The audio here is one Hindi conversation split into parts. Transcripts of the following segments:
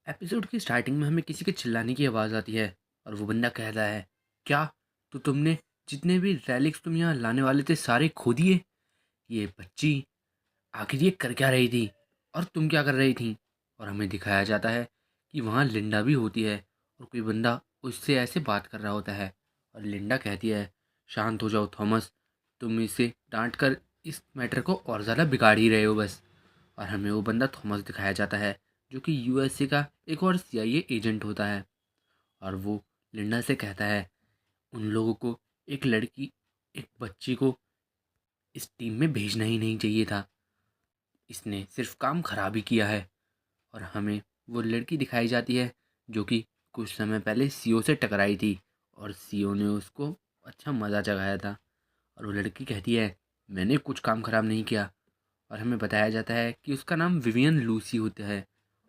एपिसोड की स्टार्टिंग में हमें किसी के चिल्लाने की आवाज़ आती है और वो बंदा कहता है, क्या? तो तुमने जितने भी रेलिक्स तुम यहाँ लाने वाले थे सारे खो दिए? ये बच्ची आखिर ये कर क्या रही थी और तुम क्या कर रही थी? और हमें दिखाया जाता है कि वहाँ लिंडा भी होती है और कोई बंदा उससे ऐसे बात कर रहा होता है। और लिंडा कहती है, शांत हो जाओ थॉमस, तुम इसे डांट कर इस मैटर को और ज़्यादा बिगाड़ ही रहे हो बस। और हमें वो बंदा थॉमस दिखाया जाता है जो कि यूएसए का एक और सीआईए एजेंट होता है। और वो लिंडा से कहता है, उन लोगों को एक लड़की, एक बच्ची को इस टीम में भेजना ही नहीं चाहिए था। इसने सिर्फ काम खराब ही किया है। और हमें वो लड़की दिखाई जाती है जो कि कुछ समय पहले सीओ से टकराई थी और सीओ ने उसको अच्छा मज़ा जगाया था। और वो लड़की कहती है, मैंने कुछ काम खराब नहीं किया। और हमें बताया जाता है कि उसका नाम विवियन लूसी होता है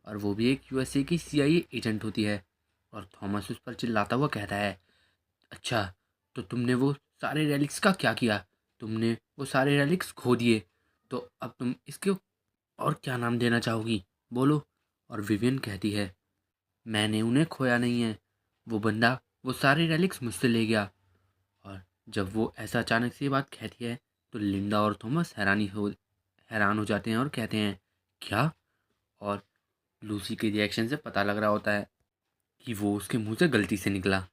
और वो भी एक यूएसए की सीआईए एजेंट होती है। और थॉमस उस पर चिल्लाता हुआ कहता है, अच्छा, तो तुमने वो सारे रेलिक्स का क्या किया? तुमने वो सारे रेलिक्स खो दिए, तो अब तुम इसके और क्या नाम देना चाहोगी? बोलो। और विवियन कहती है, मैंने उन्हें खोया नहीं है, वो बंदा वो सारे रेलिक्स मुझसे ले गया। और जब वो ऐसा अचानक से ये बात कहती है तो लिंडा और थॉमस हैरान हो जाते हैं और कहते हैं, क्या? और लूसी के रिएक्शन से पता लग रहा होता है कि वो उसके मुंह से गलती से निकला।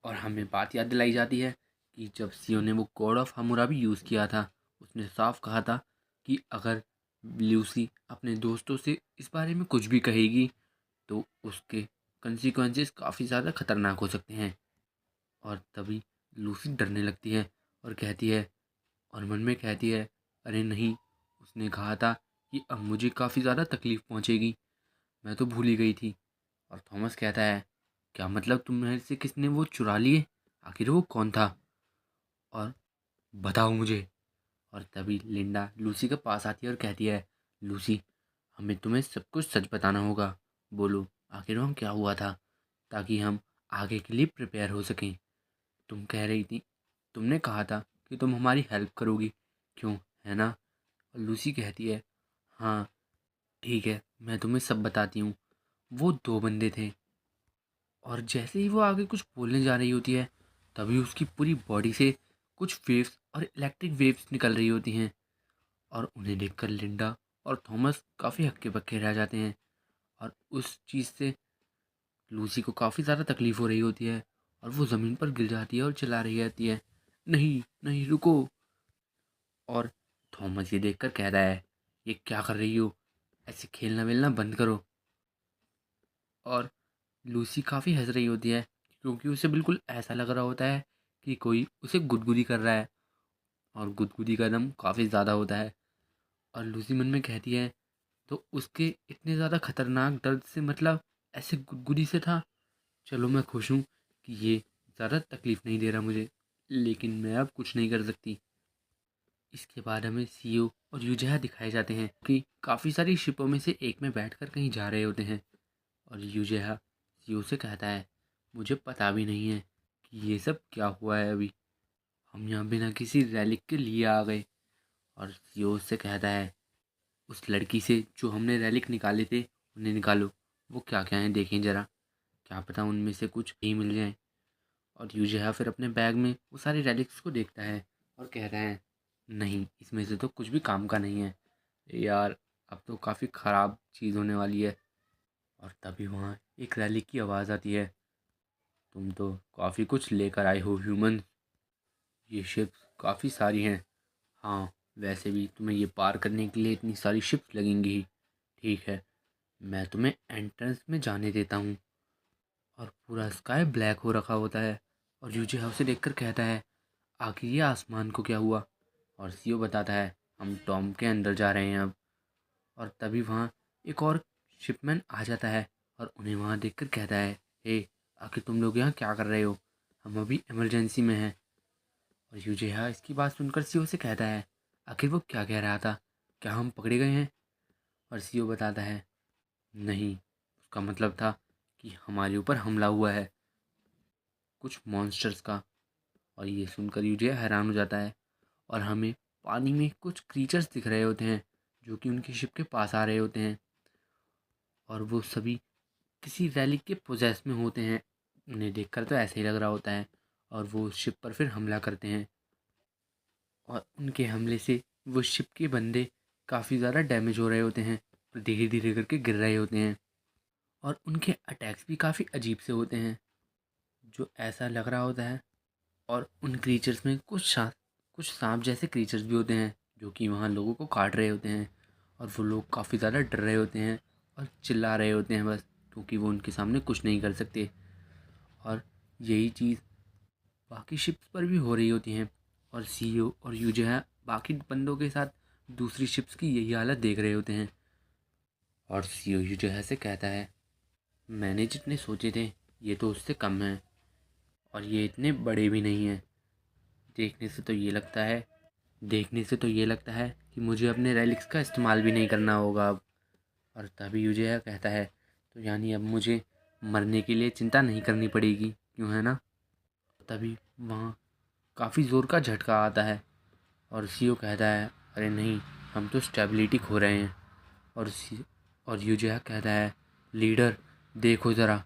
और हमें बात याद दिलाई जाती है कि जब सीओ ने वो कोड ऑफ हमूराबी यूज़ किया था, उसने साफ कहा था कि अगर लूसी अपने दोस्तों से इस बारे में कुछ भी कहेगी तो उसके कंसिक्वेंसेस काफ़ी ज़्यादा खतरनाक हो सकते हैं। और तभी लूसी डरने लगती है और कहती है, और मन में कहती है, अरे नहीं, उसने कहा था कि अब मुझे काफ़ी ज़्यादा तकलीफ़ पहुंचेगी, मैं तो भूल ही गई थी। और थॉमस कहता है, क्या मतलब तुम्हारे से किसने वो चुरा लिए? आखिर वो कौन था? और बताओ मुझे। और तभी लिंडा लूसी के पास आती है और कहती है, लूसी, हमें तुम्हें सब कुछ सच बताना होगा। बोलो, आखिर वहाँ क्या हुआ था, ताकि हम आगे के लिए प्रिपेयर हो सकें। तुम कह रही थी, तुमने कहा था कि तुम हमारी हेल्प करोगी, क्यों, है ना? और लूसी कहती है, हाँ ठीक है, मैं तुम्हें सब बताती हूँ। वो दो बंदे थे और जैसे ही वो आगे कुछ बोलने जा रही होती है तभी उसकी पूरी बॉडी से कुछ वेव्स और इलेक्ट्रिक वेव्स निकल रही होती हैं। और उन्हें देखकर लिंडा और थॉमस काफ़ी हक्के बक्के रह जाते हैं। और उस चीज़ से लूसी को काफ़ी ज़्यादा तकलीफ़ हो रही होती है और वो ज़मीन पर गिर जाती है और चिल्ला रही रहती है, नहीं नहीं रुको। और थॉमस ये देखकर कह रहा है, ये क्या कर रही हो, ऐसे खेलना वेलना बंद करो। और लूसी काफ़ी हंस रही होती है क्योंकि उसे बिल्कुल ऐसा लग रहा होता है कि कोई उसे गुदगुदी कर रहा है और गुदगुदी का दम काफ़ी ज़्यादा होता है। और लूसी मन में कहती है, तो उसके इतने ज़्यादा खतरनाक दर्द से मतलब ऐसे गुदगुदी से था। चलो मैं खुश हूँ कि ये ज़्यादा तकलीफ़ नहीं दे रहा मुझे, लेकिन मैं अब कुछ नहीं कर सकती। इसके बाद हमें सीओ और यूजिहा दिखाए जाते हैं कि काफ़ी सारी शिपों में से एक में बैठकर कहीं जा रहे होते हैं। और यूजिहा सीओ से कहता है, मुझे पता भी नहीं है कि ये सब क्या हुआ है अभी, हम यहाँ बिना किसी रैलिक के लिए आ गए। और सीओ से कहता है, उस लड़की से जो हमने रैलिक निकाले थे उन्हें निकालो, वो क्या क्या हैं देखें ज़रा, क्या पता उनमें से कुछ ही मिल जाए। और यूजिहा फिर अपने बैग में वो सारे रेलिक्स को देखता है और कहता है, नहीं, इसमें से तो कुछ भी काम का नहीं है यार, अब तो काफ़ी ख़राब चीज़ होने वाली है। और तभी वहाँ एक रैलिक की आवाज़ आती है, तुम तो काफ़ी कुछ लेकर आए हो ह्यूमन, ये शिप्स काफ़ी सारी हैं। हाँ, वैसे भी तुम्हें ये पार करने के लिए इतनी सारी शिप्स लगेंगी ही। ठीक है, मैं तुम्हें एंट्रेंस में जाने देता हूँ। और पूरा स्काई ब्लैक हो रखा होता है और यूजी उसे देखकर कहता है, आखिर ये आसमान को क्या हुआ? और सीओ बताता है, हम टॉम के अंदर जा रहे हैं अब। और तभी वहाँ एक और शिपमैन आ जाता है और उन्हें वहाँ देखकर कहता है, हे, आखिर तुम लोग यहाँ क्या कर रहे हो? हम अभी इमरजेंसी में हैं। और यूजिहा इसकी बात सुनकर सीओ से कहता है, आखिर वो क्या कह रहा था, क्या हम पकड़े गए हैं? और सीओ बताता है, नहीं, उसका मतलब था कि हमारे ऊपर हमला हुआ है कुछ मॉन्स्टर्स का। और ये सुनकर यूजिया हैरान हो जाता है और हमें पानी में कुछ क्रीचर्स दिख रहे होते हैं जो कि उनकी शिप के पास आ रहे होते हैं। और वो सभी किसी रैलिक के पोजेस में होते हैं। उन्हें देखकर तो ऐसे ही लग रहा होता है। और वो शिप पर फिर हमला करते हैं और उनके हमले से वो शिप के बंदे काफ़ी ज़्यादा डैमेज हो रहे होते हैं, धीरे धीरे करके गिर रहे होते हैं। और उनके अटैक्स भी काफ़ी अजीब से होते हैं, जो ऐसा लग रहा होता है। और उन क्रीचर्स में कुछ सांप जैसे क्रीचर्स भी होते हैं, जो कि वहाँ लोगों को काट रहे होते हैं। और वो लोग काफ़ी ज़्यादा डर रहे होते हैं और चिल्ला रहे होते हैं बस, क्योंकि वो उनके सामने कुछ नहीं कर सकते। और यही चीज़ बाकी शिप्स पर भी हो रही होती हैं। और सीईओ और यू जो है बाकी बंदों के साथ दूसरी शिप्स की यही हालत देख रहे होते हैं। और सीईओ यू जो है से कहता है, मैंने जितने सोचे थे ये तो उससे कम है, और ये इतने बड़े भी नहीं हैं। देखने से तो ये लगता है देखने से तो ये लगता है कि मुझे अपने रेलिक्स का इस्तेमाल भी नहीं करना होगा अब। और तभी यूजिया कहता है, तो यानी अब मुझे मरने के लिए चिंता नहीं करनी पड़ेगी, क्यों है ना। तभी वहाँ काफ़ी ज़ोर का झटका आता है और सीओ कहता है, अरे नहीं, हम तो स्टेबिलिटी खो रहे हैं। और यूजिया कहता है, लीडर देखो ज़रा।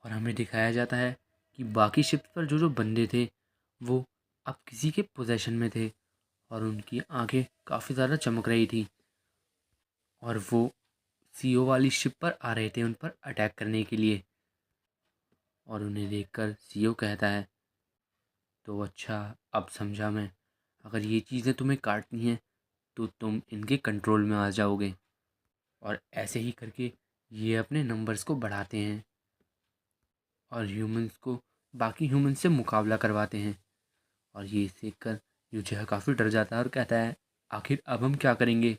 और हमें दिखाया जाता है कि बाकी शिप्स पर जो जो बंदे थे वो अब किसी के पोजेशन में थे, और उनकी आंखें काफ़ी ज़्यादा चमक रही थी। और वो सीओ वाली शिप पर आ रहे थे उन पर अटैक करने के लिए। और उन्हें देखकर सीओ कहता है, तो अच्छा, अब समझा मैं। अगर ये चीज़ें तुम्हें काटनी हैं तो तुम इनके कंट्रोल में आ जाओगे। और ऐसे ही करके ये अपने नंबर्स को बढ़ाते हैं और ह्यूमंस को बाकी ह्यूमंस से मुकाबला करवाते हैं। और ये देखकर यूजिया काफ़ी डर जाता है और कहता है, आखिर अब हम क्या करेंगे।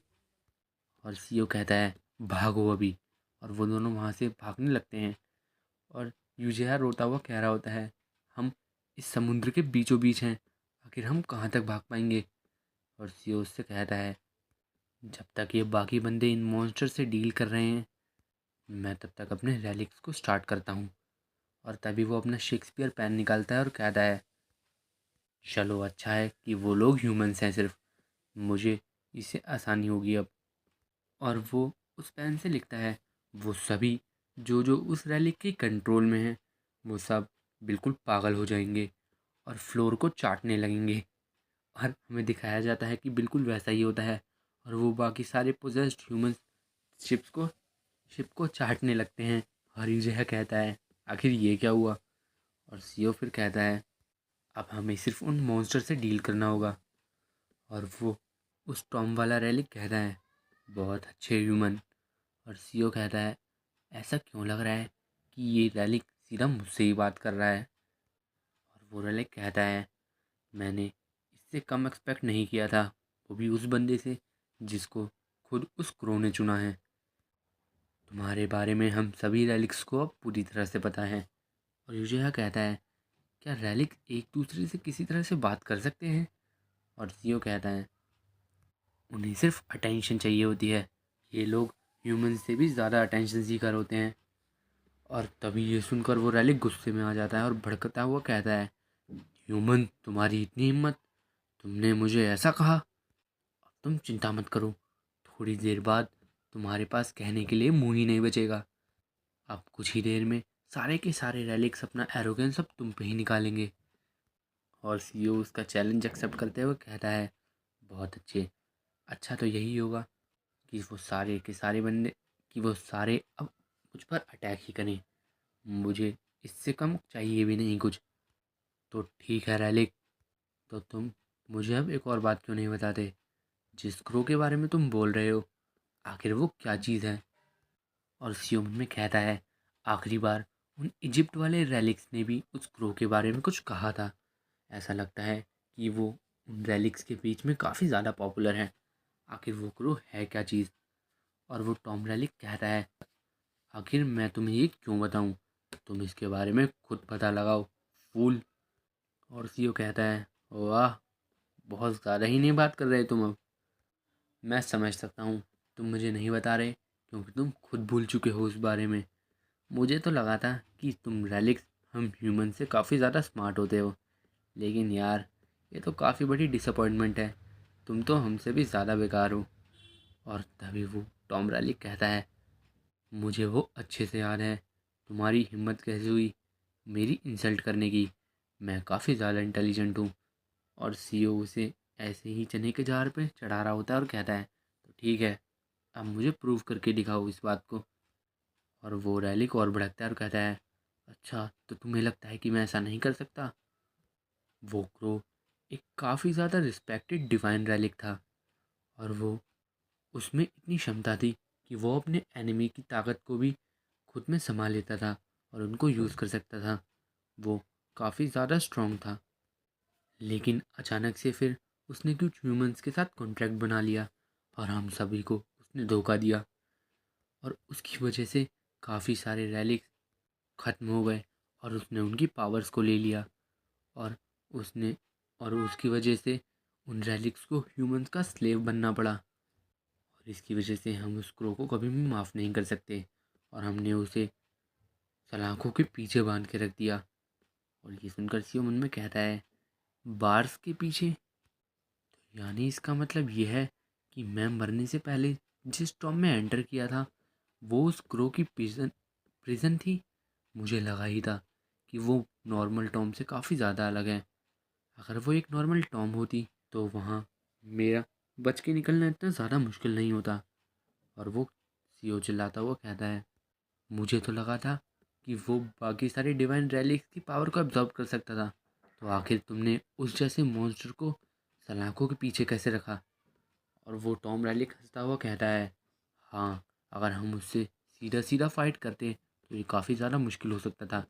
और सीओ कहता है, भागो अभी। और वो दोनों वहाँ से भागने लगते हैं। और यूजिया रोता हुआ कह रहा होता है, हम इस समुद्र के बीचों बीच हैं, आखिर हम कहाँ तक भाग पाएंगे। और सीओ उससे कहता है, जब तक ये बाकी बंदे इन मॉन्स्टर से डील कर रहे हैं, मैं तब तक अपने रैलिक्स को स्टार्ट करता हूँ। और तभी वो अपना शेक्सपियर पेन निकालता है और कहता है, चलो अच्छा है कि वो लोग ह्यूमंस हैं सिर्फ, मुझे इससे आसानी होगी अब। और वो उस पेन से लिखता है, वो सभी जो जो उस रैली के कंट्रोल में हैं वो सब बिल्कुल पागल हो जाएंगे और फ्लोर को चाटने लगेंगे। और हमें दिखाया जाता है कि बिल्कुल वैसा ही होता है। और वो बाकी सारे पोजेस्ड ह्यूमन शिप्स को शिप को चाटने लगते हैं। और यूजिया कहता है, आखिर ये क्या हुआ। और सीओ फिर कहता है, अब हमें सिर्फ उन मॉन्स्टर से डील करना होगा। और वो उस टॉम वाला रैलिक कहता है, बहुत अच्छे ह्यूमन। और सीओ कहता है, ऐसा क्यों लग रहा है कि ये रैलिक सीधा मुझसे ही बात कर रहा है। और वो रैलिक कहता है, मैंने इससे कम एक्सपेक्ट नहीं किया था, वो भी उस बंदे से जिसको खुद उस क्रो ने चुना है। तुम्हारे बारे में हम सभी रैलिक्स को अब पूरी तरह से पता है। और यूजिया कहता है, क्या रैलिक एक दूसरे से किसी तरह से बात कर सकते हैं। और सीओ कहता है, उन्हें सिर्फ अटेंशन चाहिए होती है, ये लोग ह्यूमन से भी ज़्यादा अटेंशन सीकर होते हैं। और तभी ये सुनकर वो रैलिक गुस्से में आ जाता है और भड़कता हुआ कहता है, ह्यूमन, तुम्हारी इतनी हिम्मत, तुमने मुझे ऐसा कहा। अब तुम चिंता मत करो, थोड़ी देर बाद तुम्हारे पास कहने के लिए मुंह ही नहीं बचेगा। अब कुछ ही देर में सारे के सारे रैलिक्स अपना एरोगेंस अब तुम पे ही निकालेंगे। और सीईओ उसका चैलेंज एक्सेप्ट करते हुए कहता है, बहुत अच्छे, अच्छा तो यही होगा कि वो सारे के सारे बंदे कि वो सारे अब मुझ पर अटैक ही करें, मुझे इससे कम चाहिए भी नहीं कुछ। तो ठीक है रैलिक, तो तुम मुझे अब एक और बात क्यों नहीं बताते, जिस क्रो के बारे में तुम बोल रहे हो, आखिर वो क्या चीज़ है। और सीओ में कहता है, आखिरी बार उन इजिप्ट वाले रैलिक्स ने भी उस क्रो के बारे में कुछ कहा था। ऐसा लगता है कि वो उन रैलिक्स के बीच में काफ़ी ज़्यादा पॉपुलर है। आखिर वो क्रो है क्या चीज़। और वो टॉम रैलिक कहता है, आखिर मैं तुम्हें ये क्यों बताऊं, तुम इसके बारे में खुद पता लगाओ, फूल। और सीओ कहता है, वाह, बहुत ज़्यादा ही नहीं बात कर रहे तुम अब। मैं समझ सकता हूँ तुम मुझे नहीं बता रहे क्योंकि तुम खुद भूल चुके हो उस बारे में। मुझे तो लगा था कि तुम रेलिक्स हम ह्यूमन से काफ़ी ज़्यादा स्मार्ट होते हो, लेकिन यार ये तो काफ़ी बड़ी डिसअपॉइंटमेंट है, तुम तो हमसे भी ज़्यादा बेकार हो। और तभी वो टॉम रैलिक कहता है, मुझे वो अच्छे से याद है। तुम्हारी हिम्मत कैसे हुई मेरी इंसल्ट करने की? मैं काफ़ी ज़्यादा इंटेलिजेंट हूँ। और सीईओ उसे ऐसे ही चने के जार पे चढ़ा रहा होता है और कहता है, तो ठीक है, अब मुझे प्रूव करके दिखाओ इस बात को। और वो रैलिक और भड़कता है और कहता है, अच्छा तो तुम्हें लगता है कि मैं ऐसा नहीं कर सकता? वो क्रो एक काफ़ी ज़्यादा रिस्पेक्टेड डिवाइन रैलिक था, और वो उसमें इतनी क्षमता थी कि वो अपने एनिमी की ताकत को भी खुद में संभाल लेता था और उनको यूज़ कर सकता था। वो काफ़ी ज़्यादा स्ट्रॉन्ग था। लेकिन अचानक से फिर उसने कुछ ह्यूमंस के साथ कॉन्ट्रैक्ट बना लिया और हम सभी को उसने धोखा दिया, और उसकी वजह से काफ़ी सारे रैलिक्स ख़त्म हो गए और उसने उनकी पावर्स को ले लिया। और उसने और उसकी वजह से उन रैलिक्स को ह्यूमंस का स्लेव बनना पड़ा। और इसकी वजह से हम उस क्रो को कभी भी माफ़ नहीं कर सकते, और हमने उसे सलाखों के पीछे बांध के रख दिया। और ये सुनकर सीओ मन में कहता है, बार्स के पीछे? यानी इसका मतलब यह है कि मैं मरने से पहले जिस टॉम में एंटर किया था वो उस क्रो की प्रिजन प्रिजन थी। मुझे लगा ही था कि वो नॉर्मल टॉम से काफ़ी ज़्यादा अलग है। अगर वो एक नॉर्मल टॉम होती तो वहाँ मेरा बच के निकलना इतना ज़्यादा मुश्किल नहीं होता। और वो सीओ चिल्लाता हुआ कहता है, मुझे तो लगा था कि वो बाकी सारी डिवाइन रैलिक्स की पावर को अब्जॉर्ब कर सकता था, तो आखिर तुमने उस जैसे मॉन्स्टर को सलाखों के पीछे कैसे रखा? और वो टॉम रैलिक हंसता हुआ कहता है, हाँ, अगर हम उससे सीधा सीधा फाइट करते तो ये काफ़ी ज़्यादा मुश्किल हो सकता था,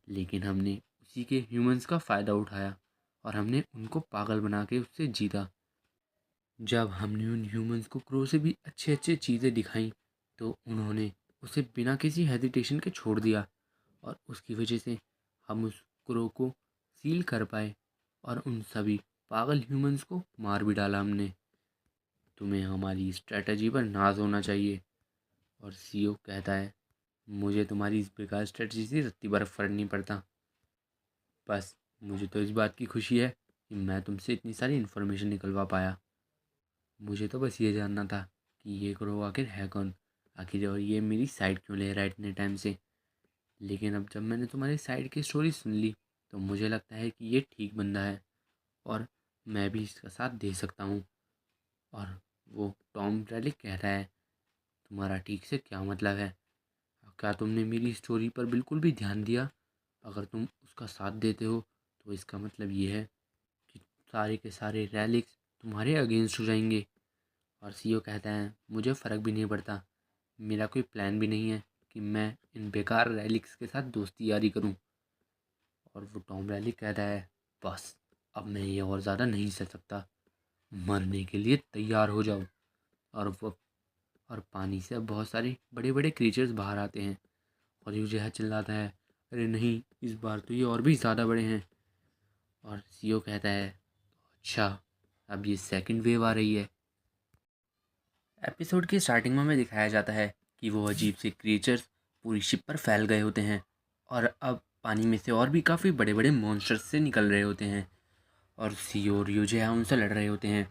लेकिन हमने उसी के ह्यूमंस का फ़ायदा उठाया और हमने उनको पागल बना के उससे जीता। जब हमने उन ह्यूमंस को क्रो से भी अच्छे अच्छे चीज़ें दिखाई तो उन्होंने उसे बिना किसी हेजिटेशन के छोड़ दिया, और उसकी वजह से हम उस क्रो को सील कर पाए और उन सभी पागल ह्यूमंस को मार भी डाला हमने। तुम्हें हमारी स्ट्रेटजी पर नाज होना चाहिए। और सीओ कहता है, मुझे तुम्हारी इस बेकार स्ट्रेटजी से रत्ती बर्फ फर्क नहीं पड़ता। बस मुझे तो इस बात की खुशी है कि मैं तुमसे इतनी सारी इन्फॉर्मेशन निकलवा पाया। मुझे तो बस ये जानना था कि ये करो आखिर है कौन, आखिर और ये मेरी साइड क्यों ले रहा है इतने टाइम से। लेकिन अब जब मैंने तुम्हारी साइड की स्टोरी सुन ली तो मुझे लगता है कि ये ठीक बंदा है और मैं भी इसका साथ दे सकता हूँ। और वो टॉम रैलिक कह रहा है, तुम्हारा ठीक से क्या मतलब है? क्या तुमने मेरी स्टोरी पर बिल्कुल भी ध्यान दिया? अगर तुम उसका साथ देते हो तो इसका मतलब ये है कि सारे के सारे रैलिक्स तुम्हारे अगेंस्ट हो जाएंगे। और सीईओ कहता है, मुझे फ़र्क भी नहीं पड़ता, मेरा कोई प्लान भी नहीं है कि मैं इन बेकार रैलिक्स के साथ दोस्ती यारी करूं। और वो टॉम रैलिक कहता है, बस अब मैं ये और ज़्यादा नहीं सह सकता, मरने के लिए तैयार हो जाओ। और वो और पानी से अब बहुत सारे बड़े बड़े क्रीचर्स बाहर आते हैं, और यूजिहा चिल्लाता है, अरे नहीं, इस बार तो ये और भी ज़्यादा बड़े हैं। और सीईओ कहता है, अच्छा, अब ये सेकंड वेव आ रही है। एपिसोड की स्टार्टिंग में हमें दिखाया जाता है कि वो अजीब से क्रिएचर्स पूरी शिप पर फैल गए होते हैं, और अब पानी में से और भी काफ़ी बड़े बड़े मॉन्स्टर्स से निकल रहे होते हैं, और सीओ और यूजिहा उनसे लड़ रहे होते हैं।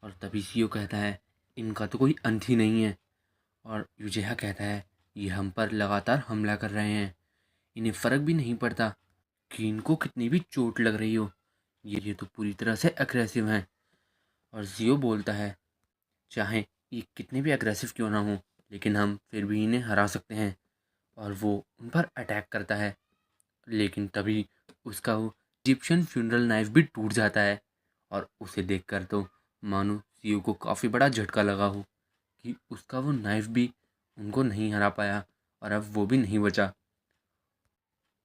और तभी सीओ कहता है, इनका तो कोई अंत ही नहीं है। और यूजिहा कहता है, ये हम पर लगातार हमला कर रहे हैं, इन्हें फ़र्क भी नहीं पड़ता कि इनको कितनी भी चोट लग रही हो, ये तो पूरी तरह से अग्रेसिव हैं। और जियो बोलता है, चाहे ये कितने भी अग्रेसिव क्यों ना हो, लेकिन हम फिर भी इन्हें हरा सकते हैं। और वो उन पर अटैक करता है, लेकिन तभी उसका वो इजिप्शियन फ्यूनरल नाइफ भी टूट जाता है। और उसे देखकर तो मानो सीयू को काफ़ी बड़ा झटका लगा हो कि उसका वो नाइफ भी उनको नहीं हरा पाया, और अब वो भी नहीं बचा।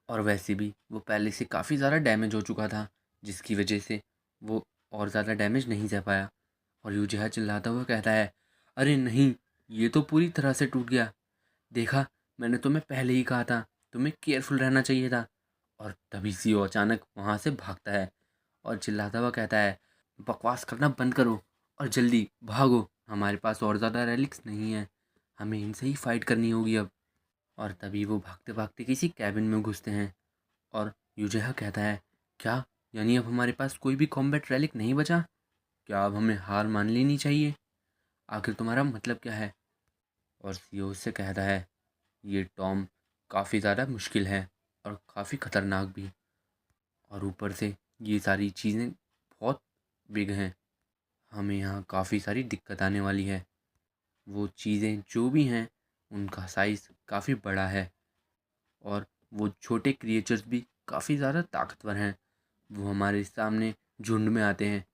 और वैसे भी वो पहले से काफ़ी ज़्यादा डैमेज हो चुका था, जिसकी वजह से वो और ज़्यादा डैमेज नहीं सह पाया। और यूजिहा चिल्लाता हुआ कहता है, अरे नहीं, ये तो पूरी तरह से टूट गया, देखा, मैंने तुम्हें पहले ही कहा था, तुम्हें केयरफुल रहना चाहिए था। और तभी सीओ अचानक वहाँ से भागता है और चिल्लाता हुआ कहता है, बकवास करना बंद करो और जल्दी भागो, हमारे पास और ज़्यादा रेलिक्स नहीं है, हमें इनसे ही फाइट करनी होगी अब। और तभी वो भागते भागते किसी कैबिन में घुसते हैं, और यूजिहा कहता है, क्या, यानी अब हमारे पास कोई भी कॉम्बैट रेलिक नहीं बचा? क्या अब हमें हार मान लेनी चाहिए? आखिर तुम्हारा मतलब क्या है? और सीओ उससे कहता है, ये टॉम काफ़ी ज़्यादा मुश्किल है और काफ़ी ख़तरनाक भी, और ऊपर से ये सारी चीज़ें बहुत बिग हैं। हमें यहाँ काफ़ी सारी दिक्कत आने वाली है। वो चीज़ें जो भी हैं उनका साइज़ काफ़ी बड़ा है, और वो छोटे क्रिएचर्स भी काफ़ी ज़्यादा ताकतवर हैं। वो हमारे सामने झुंड में आते हैं।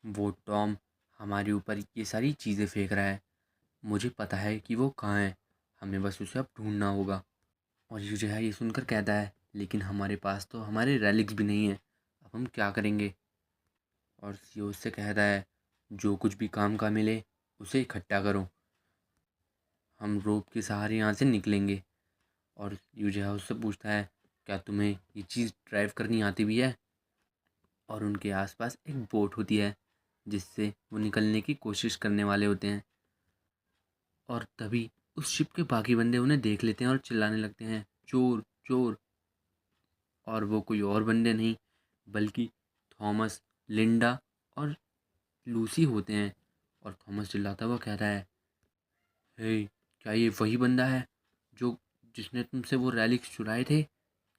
वो टॉम हमारे ऊपर ये सारी चीज़ें फेंक रहा है। मुझे पता है कि वो कहाँ है, हमें बस उसे अब ढूंढना होगा। और यूजिहा ये सुनकर कहता है, लेकिन हमारे पास तो हमारे रेलिक्स भी नहीं है, अब हम क्या करेंगे। और सीओ उससे कहता है, जो कुछ भी काम का मिले उसे इकट्ठा करो, हम रोप के सहारे यहाँ से निकलेंगे। और यूजिहा उससे पूछता है, क्या तुम्हें ये चीज़ ड्राइव करनी आती भी है। और उनके आसपास एक बोट होती है जिससे वो निकलने की कोशिश करने वाले होते हैं। और तभी उस शिप के बाकी बंदे उन्हें देख लेते हैं और चिल्लाने लगते हैं, चोर चोर। और वो कोई और बंदे नहीं बल्कि थॉमस, लिंडा और लूसी होते हैं। और थॉमस चिल्लाता हुआ कहता है, हे, क्या ये वही बंदा है जो जिसने तुमसे वो रैलिक्स चुराए थे?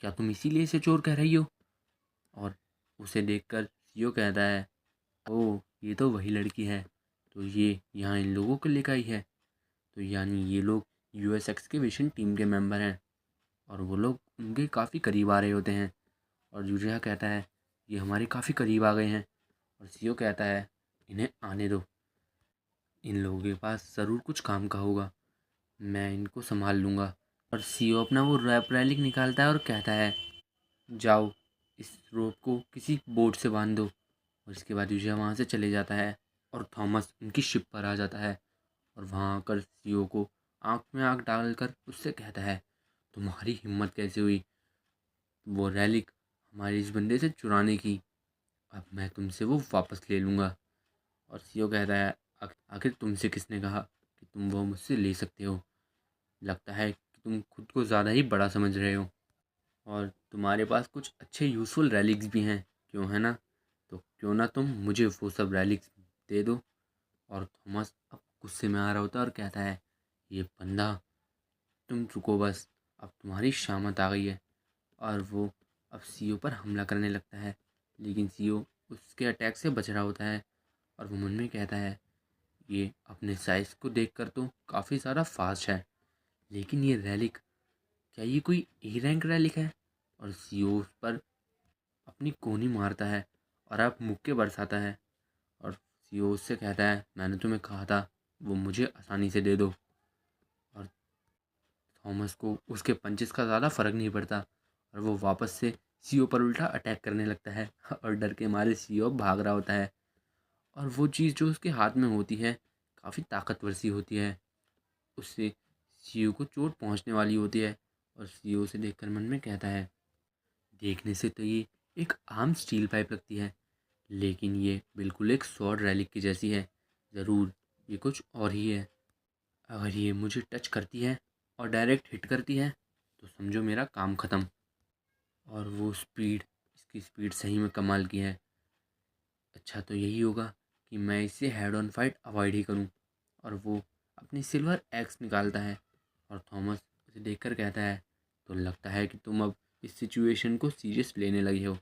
क्या तुम इसीलिए इसे चोर कह रही हो? और उसे देखकर सीओ कहता है, ओह, ये तो वही लड़की है। तो ये यहाँ इन लोगों को लेकर आई है। तो यानी ये लोग यूएस एक्सकेवेशन टीम के मेंबर हैं, और वो लोग उनके काफ़ी करीब आ रहे होते हैं। और यूजिया कहता है, ये हमारे काफ़ी करीब आ गए हैं। और सीओ कहता है, इन्हें आने दो, इन लोगों के पास ज़रूर कुछ काम का होगा, मैं इनको संभाल लूँगा। और सीओ अपना वो रैप रैलिक निकालता है और कहता है, जाओ, इस रोप को किसी बोट से बांध दो। और इसके बाद यूजिया वहाँ से चले जाता है, और थॉमस उनकी शिप पर आ जाता है। और वहाँ आकर सीओ को आँख में आँख डालकर उससे कहता है, तुम्हारी हिम्मत कैसे हुई वो रैलिक हमारे इस बंदे से चुराने की? अब मैं तुमसे वो वापस ले लूँगा। और सीओ कहता है, आखिर तुमसे किसने कहा कि तुम वो मुझसे ले सकते हो? लगता है कि तुम खुद को ज़्यादा ही बड़ा समझ रहे हो, और तुम्हारे पास कुछ अच्छे यूज़फुल रैलिक्स भी हैं, क्यों है ना? तो क्यों ना तुम मुझे वो सब रैलिक्स दे दो। और थॉमस अब गुस्से में आ रहा होता है और कहता है, ये बंदा, तुम रुको बस, अब तुम्हारी शामत आ गई है। और वो अब सीओ पर हमला करने लगता है, लेकिन सीओ उसके अटैक से बच रहा होता है। और वो मन में कहता है, ये अपने साइज़ को देखकर तो काफ़ी ज़्यादा फास्ट है, लेकिन ये रैलिक, क्या ये कोई ए रैंक रैलिक है? और सीओ उस पर अपनी कोहनी मारता है और अब मुक्के बरसाता है। और सीओ उससे कहता है, मैंने तुम्हें कहा था वो मुझे आसानी से दे दो। और थॉमस को उसके पंचेस का ज़्यादा फर्क नहीं पड़ता, और वो वापस से सीओ पर उल्टा अटैक करने लगता है। और डर के मारे सीओ भाग रहा होता है। और वो चीज़ जो उसके हाथ में होती है काफ़ी ताकतवर सी होती है, उससे सीओ को चोट पहुंचने वाली होती है। और सीओ उसे देखकर मन में कहता है, देखने से तो ये एक आम स्टील पाइप लगती है, लेकिन ये बिल्कुल एक स्वॉर्ड रैलिक की जैसी है। ज़रूर ये कुछ और ही है। अगर ये मुझे टच करती है और डायरेक्ट हिट करती है तो समझो मेरा काम ख़त्म। और वो स्पीड, इसकी स्पीड सही में कमाल की है। अच्छा तो यही होगा कि मैं इससे हेड ऑन फाइट अवॉइड ही करूं। और वो अपनी सिल्वर एक्स निकालता है, और थॉमस उसे देखकर कहता है, तो लगता है कि तुम अब इस सिचुएशन को सीरियस लेने लगे हो,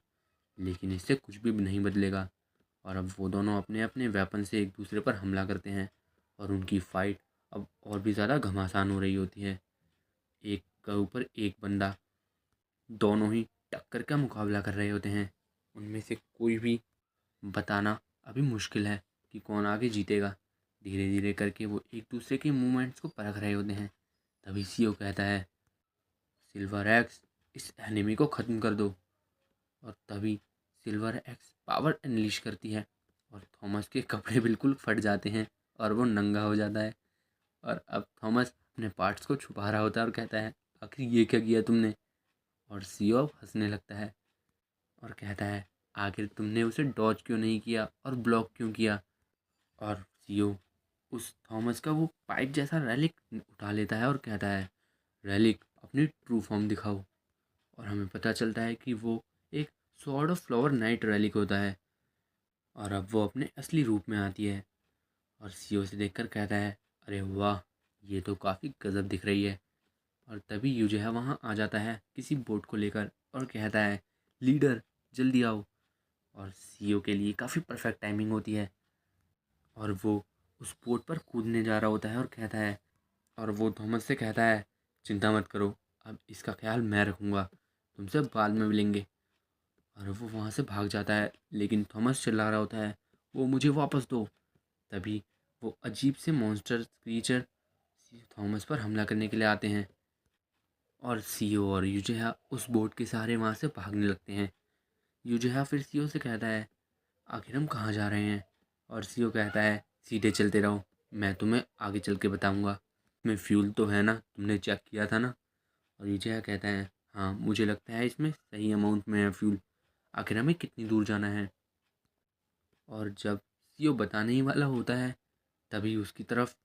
लेकिन इससे कुछ भी नहीं बदलेगा। और अब वो दोनों अपने अपने वेपन से एक दूसरे पर हमला करते हैं, और उनकी फ़ाइट अब और भी ज़्यादा घमासान हो रही होती है। एक के ऊपर एक बंदा, दोनों ही टक्कर का मुकाबला कर रहे होते हैं। उनमें से कोई भी बताना अभी मुश्किल है कि कौन आगे जीतेगा। धीरे धीरे करके वो एक दूसरे के मूवमेंट्स को परख रहे होते हैं। तभी सीओ कहता है, सिल्वर एक्स, इस एनिमी को ख़त्म कर दो। और तभी सिल्वर एक्स पावर अनलीश करती है, और थॉमस के कपड़े बिल्कुल फट जाते हैं और वो नंगा हो जाता है। और अब थॉमस अपने पार्ट्स को छुपा रहा होता है और कहता है, आखिर ये क्या किया तुमने? और सीओ हंसने लगता है और कहता है, आखिर तुमने उसे डॉज क्यों नहीं किया और ब्लॉक क्यों किया? और सीओ उस थॉमस का वो पाइप जैसा रेलिक उठा लेता है और कहता है, रेलिक, अपनी ट्रू फॉर्म दिखाओ। और हमें पता चलता है कि वो एक sword of flower night relic होता है, और अब वो अपने असली रूप में आती है। और सीओ से देखकर कहता है, अरे वाह, ये तो काफ़ी गजब दिख रही है। और तभी यू जो है वहाँ आ जाता है किसी बोट को लेकर और कहता है, लीडर जल्दी आओ। और सीईओ के लिए काफ़ी परफेक्ट टाइमिंग होती है और वो उस बोट पर कूदने जा रहा होता है और कहता है, और वो थॉमस से कहता है, चिंता मत करो, अब इसका ख्याल मैं रखूँगा, तुमसे बाद में मिलेंगे। और वो वहाँ से भाग जाता है, लेकिन थॉमस चिल्ला रहा होता है, वो मुझे वापस दो। तभी वो अजीब से मॉन्स्टर क्रीचर थॉमस पर हमला करने के लिए आते हैं और सीओ और यूजिहा उस बोट के सहारे वहाँ से भागने लगते हैं। यूजिहा फिर सीओ से कहता है, आखिर हम कहाँ जा रहे हैं? और सीओ कहता है, सीधे चलते रहो, मैं तुम्हें आगे चल के बताऊँगा। इसमें फ्यूल तो है ना, तुमने चेक किया था ना? और यूजिहा कहता है, हाँ मुझे लगता है इसमें सही अमाउंट में है फ्यूल, आखिर हमें कितनी दूर जाना है? और जब सीओ बताने ही वाला होता है, तभी उसकी तरफ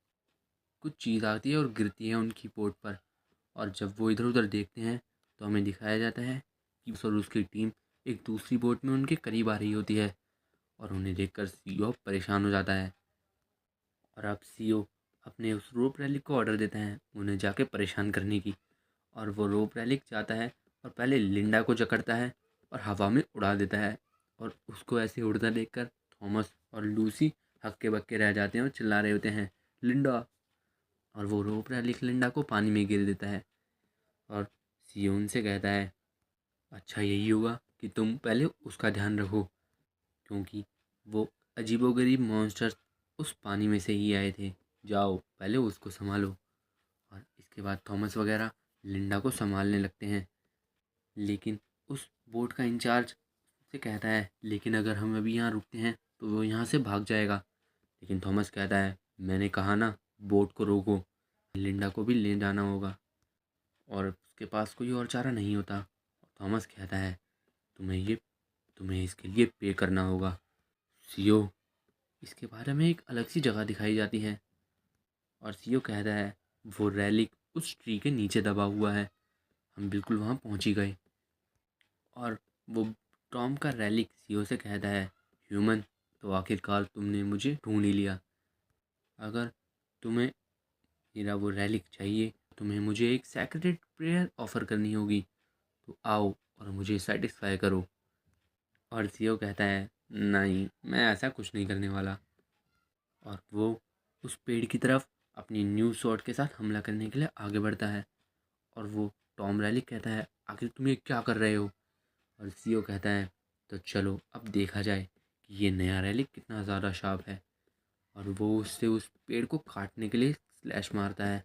कुछ चीज़ आती है और गिरती है उनकी बोट पर। और जब वो इधर उधर देखते हैं तो हमें दिखाया जाता है कि और उसकी टीम एक दूसरी बोट में उनके करीब आ रही होती है और उन्हें देखकर सीईओ परेशान हो जाता है। और अब सीईओ अपने उस रोप रैली को ऑर्डर देता है उन्हें जाके परेशान करने की। और वो रोप रैली जाता है और पहले लिंडा को जकड़ता है और हवा में उड़ा देता है। और उसको ऐसे उड़ता देखकर थॉमस और लूसी हक्के बक्के रह जाते हैं और चिल्ला रहे होते हैं, लिंडा। और वो रोप रैली लिंडा को पानी में गिर देता है और सीईओ उनसे कहता है, अच्छा यही होगा कि तुम पहले उसका ध्यान रखो, क्योंकि वो अजीबोगरीब मॉन्स्टर उस पानी में से ही आए थे, जाओ पहले उसको संभालो। और इसके बाद थॉमस वगैरह लिंडा को संभालने लगते हैं, लेकिन उस बोट का इंचार्ज से कहता है, लेकिन अगर हम अभी यहाँ रुकते हैं तो वो यहाँ से भाग जाएगा। लेकिन थॉमस कहता है, मैंने कहा ना, बोट को रोको, लिंडा को भी ले जाना होगा। और उसके पास कोई और चारा नहीं होता। थॉमस कहता है, तुम्हें इसके लिए पे करना होगा। सीओ, इसके बारे में एक अलग सी जगह दिखाई जाती है और सीओ कहता है, वो रैलिक उस ट्री के नीचे दबा हुआ है, हम बिल्कुल वहाँ पहुँच ही गए। और वो टॉम का रैलिक सीओ से कहता है, ह्यूमन, तो आखिरकार तुमने मुझे ढूंढ ही लिया। अगर तुम्हें मेरा वो रैलिक चाहिए, तुम्हें मुझे एक सैक्रेड प्रेयर ऑफर करनी होगी, तो आओ और मुझे सेटिस्फाई करो। और सीओ कहता है, नहीं मैं ऐसा कुछ नहीं करने वाला। और वो उस पेड़ की तरफ अपनी न्यू शॉट के साथ हमला करने के लिए आगे बढ़ता है। और वो टॉम रैलिक कहता है, आखिर तुम ये क्या कर रहे हो? और सीओ कहता है, तो चलो अब देखा जाए कि ये नया रैलिक कितना ज़्यादा शार्प है। और वो उससे उस पेड़ को काटने के लिए स्लैश मारता है